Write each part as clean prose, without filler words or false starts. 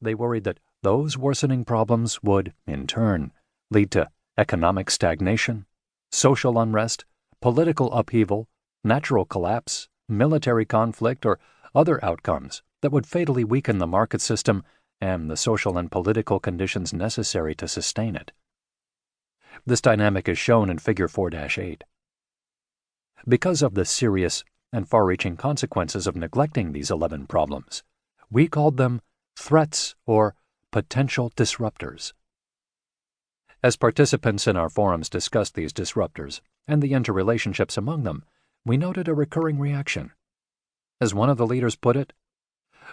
they worried that those worsening problems would, in turn, lead to economic stagnation, social unrest, political upheaval, natural collapse, military conflict, or other outcomes that would fatally weaken the market system and the social and political conditions necessary to sustain it. This dynamic is shown in Figure 4-8. Because of the serious and far-reaching consequences of neglecting these 11 problems, we called them threats or potential disruptors. As participants in our forums discussed these disruptors and the interrelationships among them, we noted a recurring reaction. As one of the leaders put it,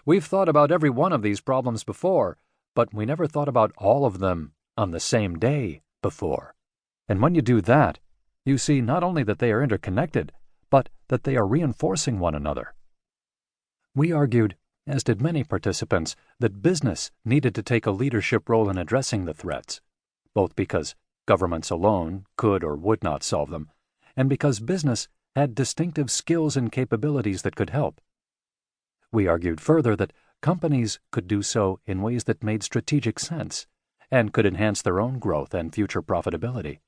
"We've thought about every one of these problems before, but we never thought about all of them on the same day before. And when you do that, you see not only that they are interconnected, but that they are reinforcing one another." We argued, as did many participants, that business needed to take a leadership role in addressing the threats, both because governments alone could or would not solve them, and because business had distinctive skills and capabilities that could help. We argued further that companies could do so in ways that made strategic sense and could enhance their own growth and future profitability.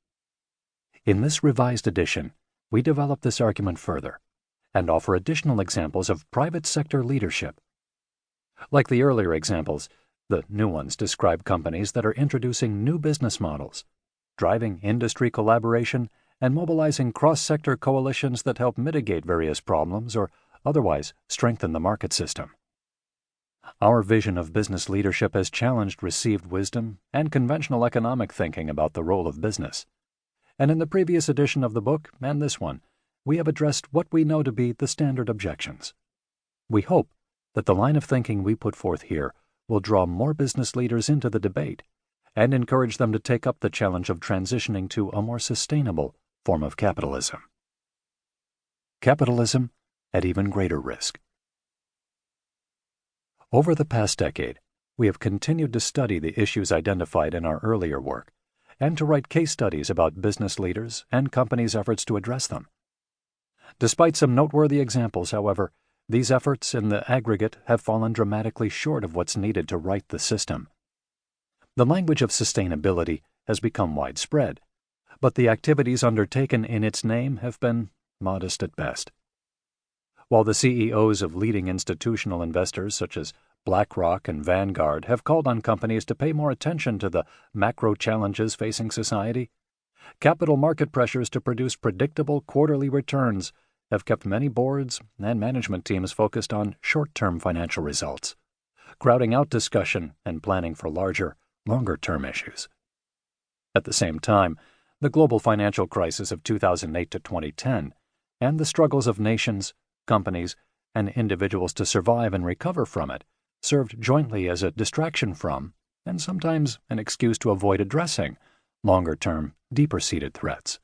In this revised edition, we develop this argument further and offer additional examples of private sector leadership. Like the earlier examples, the new ones describe companies that are introducing new business models, driving industry collaboration, and mobilizing cross-sector coalitions that help mitigate various problems or otherwise strengthen the market system. Our vision of business leadership has challenged received wisdom and conventional economic thinking about the role of business. And in the previous edition of the book, and this one, we have addressed what we know to be the standard objections. We hope that the line of thinking we put forth here will draw more business leaders into the debate and encourage them to take up the challenge of transitioning to a more sustainable form of capitalism. Capitalism at even greater risk. Over the past decade, we have continued to study the issues identified in our earlier work and to write case studies about business leaders and companies' efforts to address them. Despite some noteworthy examples, however, these efforts in the aggregate have fallen dramatically short of what's needed to right the system. The language of sustainability has become widespread, but the activities undertaken in its name have been modest at best. While the CEOs of leading institutional investors such as BlackRock and Vanguard have called on companies to pay more attention to the macro challenges facing society, capital market pressures to produce predictable quarterly returns have kept many boards and management teams focused on short-term financial results, crowding out discussion and planning for larger, longer-term issues. At the same time, the global financial crisis of 2008 to 2010 and the struggles of nations, companies, and individuals to survive and recover from it served jointly as a distraction from, and sometimes an excuse to avoid addressing, longer-term, deeper-seated threats.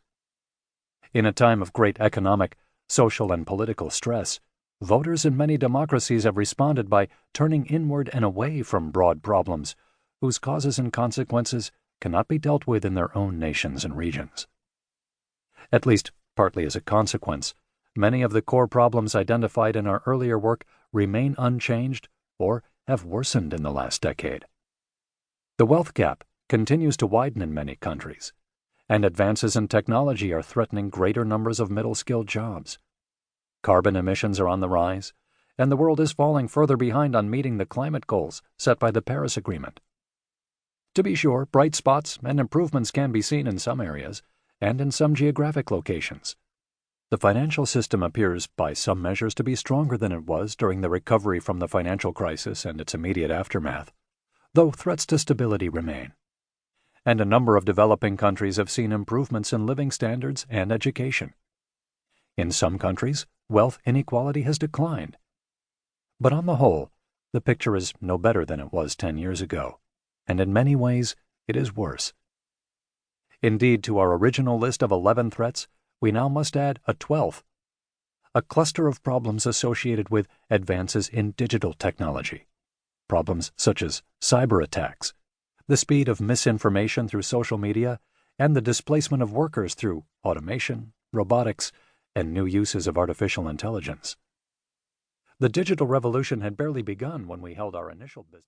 In a time of great economic, social, and political stress, voters in many democracies have responded by turning inward and away from broad problems whose causes and consequences cannot be dealt with in their own nations and regions. At least partly as a consequence, many of the core problems identified in our earlier work remain unchanged or have worsened in the last decade. The wealth gap continues to widen in many countries, and advances in technology are threatening greater numbers of middle-skilled jobs. Carbon emissions are on the rise, and the world is falling further behind on meeting the climate goals set by the Paris Agreement. To be sure, bright spots and improvements can be seen in some areas and in some geographic locations. The financial system appears, by some measures, to be stronger than it was during the recovery from the financial crisis and its immediate aftermath, though threats to stability remain. And a number of developing countries have seen improvements in living standards and education. In some countries, wealth inequality has declined. But on the whole, the picture is no better than it was 10 years ago, and in many ways it is worse. Indeed, to our original list of 11 threats, we now must add a 12th, a cluster of problems associated with advances in digital technology, problems such as cyber attacks, the speed of misinformation through social media, and the displacement of workers through automation, robotics, and new uses of artificial intelligence. The digital revolution had barely begun when we held our initial business.